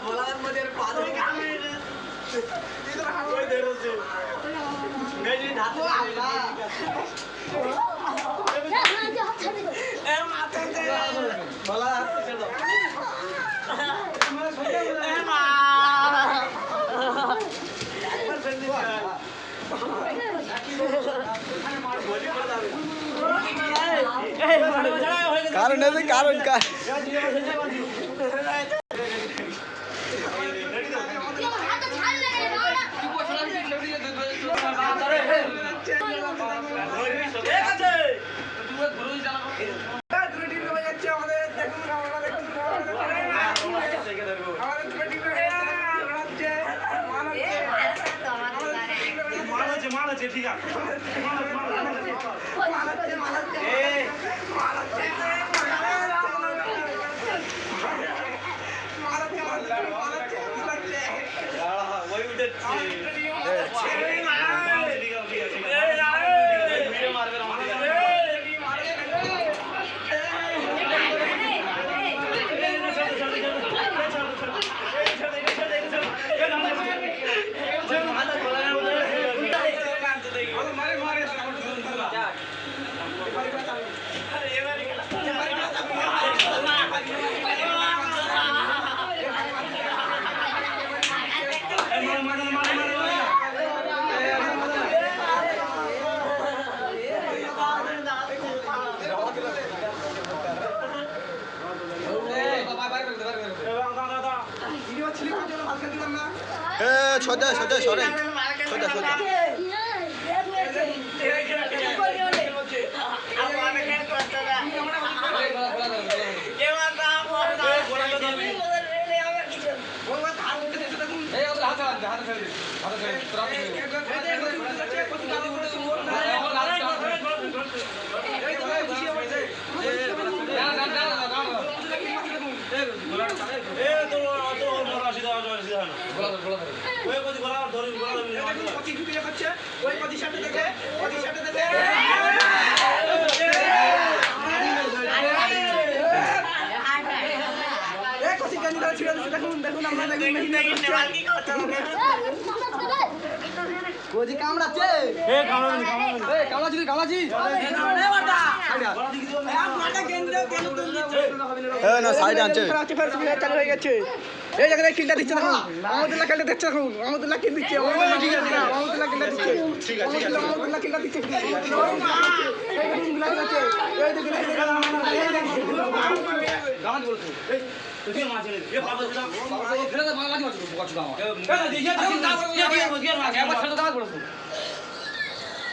বলার মধ্যে পাদ कारण है कारण का ঠিক আছে छोटा छोटा सॉरी छोटा छोटा साइड आनছে চালু হয়ে গেছে এই জায়গায় কিলটা দিচ্ছে দেখুন মাহমুদুল্লাহ কিলটা দিচ্ছে দেখুন মাহমুদুল্লাহ কিল দিচ্ছে মাহমুদুল্লাহ কিলটা দিচ্ছে ঠিক আছে মাহমুদুল্লাহ কিলটা দিচ্ছে এই দেখুন গুলা আছে এই দেখুন গান বলছো এই তুই মাছ রে এ বাবা ফেলে দে বাংলা মাছ বকছ দাও এ দেখিয়া একবার ছেড়ে দাও বলছো